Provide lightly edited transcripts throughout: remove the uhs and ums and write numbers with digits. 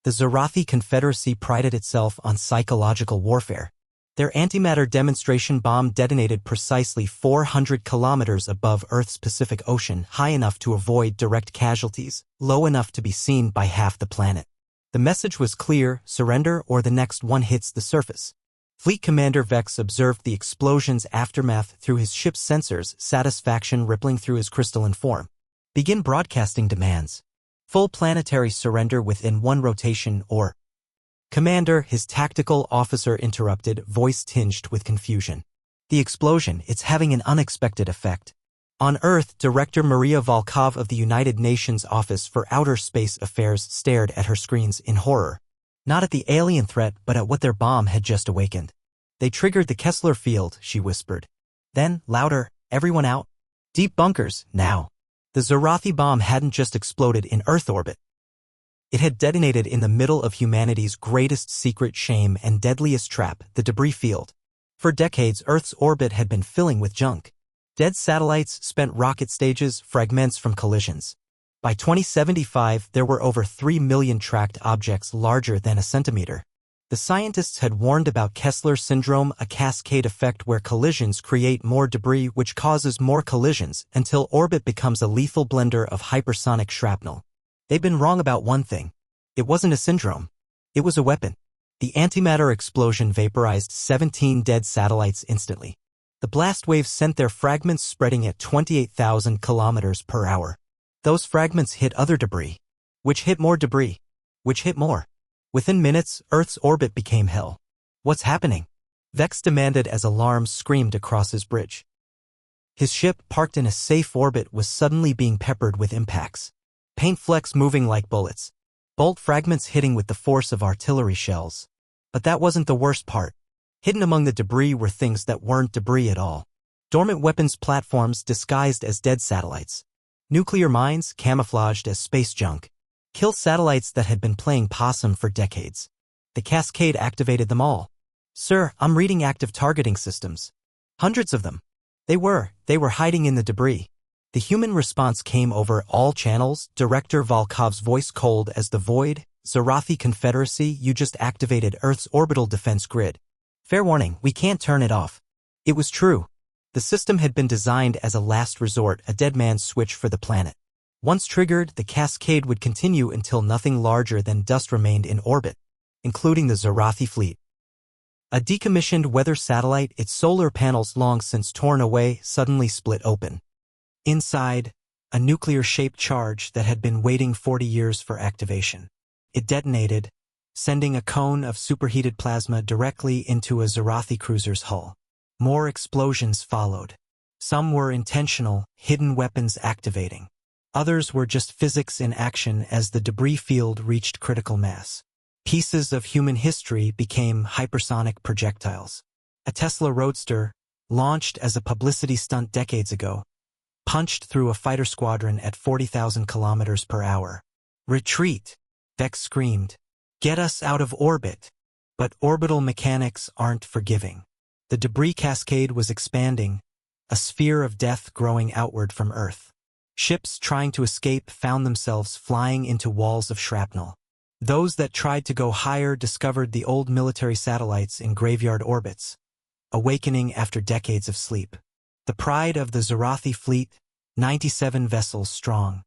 The Zarathi Confederacy prided itself on psychological warfare. Their antimatter demonstration bomb detonated precisely 400 kilometers above Earth's Pacific Ocean, high enough to avoid direct casualties, low enough to be seen by half the planet. The message was clear: surrender or the next one hits the surface. Fleet Commander Vex observed the explosion's aftermath through his ship's sensors, satisfaction rippling through his crystalline form. Begin broadcasting demands. Full planetary surrender within one rotation or... Commander, his tactical officer interrupted, voice tinged with confusion. The explosion, it's having an unexpected effect. On Earth, Director Maria Volkov of the United Nations Office for Outer Space Affairs stared at her screens in horror. Not at the alien threat, but at what their bomb had just awakened. They triggered the Kessler field, she whispered. Then, louder, everyone out. Deep bunkers, now. The Zarathi bomb hadn't just exploded in Earth orbit. It had detonated in the middle of humanity's greatest secret shame and deadliest trap, the debris field. For decades, Earth's orbit had been filling with junk. Dead satellites, spent rocket stages, fragments from collisions. By 2075, there were over 3 million tracked objects larger than a centimeter. The scientists had warned about Kessler syndrome, a cascade effect where collisions create more debris which causes more collisions until orbit becomes a lethal blender of hypersonic shrapnel. They'd been wrong about one thing. It wasn't a syndrome. It was a weapon. The antimatter explosion vaporized 17 dead satellites instantly. The blast waves sent their fragments spreading at 28,000 kilometers per hour. Those fragments hit other debris, which hit more debris, which hit more. Within minutes, Earth's orbit became hell. What's happening? Vex demanded as alarms screamed across his bridge. His ship, parked in a safe orbit, was suddenly being peppered with impacts. Paint flecks moving like bullets. Bolt fragments hitting with the force of artillery shells. But that wasn't the worst part. Hidden among the debris were things that weren't debris at all. Dormant weapons platforms disguised as dead satellites. Nuclear mines camouflaged as space junk. Killed satellites that had been playing possum for decades. The cascade activated them all. Sir, I'm reading active targeting systems. Hundreds of them. They were hiding in the debris. The human response came over all channels, Director Volkov's voice cold as the void. Zarathi Confederacy, you just activated Earth's orbital defense grid. Fair warning, we can't turn it off. It was true. The system had been designed as a last resort, a dead man's switch for the planet. Once triggered, the cascade would continue until nothing larger than dust remained in orbit, including the Zarathi fleet. A decommissioned weather satellite, its solar panels long since torn away, suddenly split open. Inside, a nuclear-shaped charge that had been waiting 40 years for activation. It detonated, sending a cone of superheated plasma directly into a Zarathi cruiser's hull. More explosions followed. Some were intentional, hidden weapons activating. Others were just physics in action as the debris field reached critical mass. Pieces of human history became hypersonic projectiles. A Tesla Roadster, launched as a publicity stunt decades ago, punched through a fighter squadron at 40,000 kilometers per hour. Retreat! Vex screamed. Get us out of orbit! But orbital mechanics aren't forgiving. The debris cascade was expanding, a sphere of death growing outward from Earth. Ships trying to escape found themselves flying into walls of shrapnel. Those that tried to go higher discovered the old military satellites in graveyard orbits, awakening after decades of sleep. The pride of the Zarathi fleet, 97 vessels strong,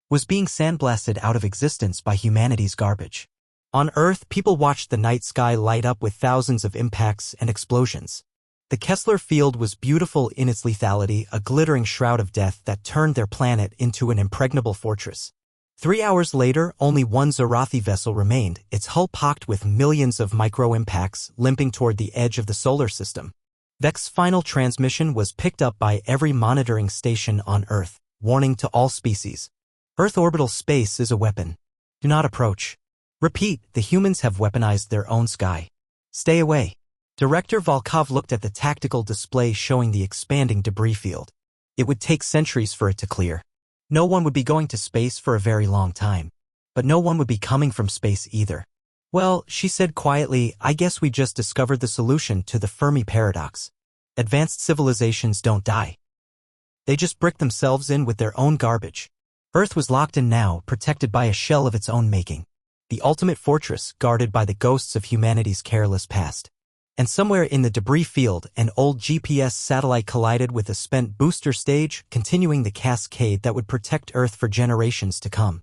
was being sandblasted out of existence by humanity's garbage. On Earth, people watched the night sky light up with thousands of impacts and explosions. The Kessler field was beautiful in its lethality, a glittering shroud of death that turned their planet into an impregnable fortress. 3 hours later, only one Zarathi vessel remained, its hull pocked with millions of micro-impacts, limping toward the edge of the solar system. Vex's final transmission was picked up by every monitoring station on Earth, warning to all species. Earth orbital space is a weapon. Do not approach. Repeat, the humans have weaponized their own sky. Stay away. Director Volkov looked at the tactical display showing the expanding debris field. It would take centuries for it to clear. No one would be going to space for a very long time. But no one would be coming from space either. Well, she said quietly, I guess we just discovered the solution to the Fermi paradox. Advanced civilizations don't die. They just brick themselves in with their own garbage. Earth was locked in now, protected by a shell of its own making. the ultimate fortress guarded by the ghosts of humanity's careless past. And somewhere in the debris field, an old GPS satellite collided with a spent booster stage, continuing the cascade that would protect Earth for generations to come.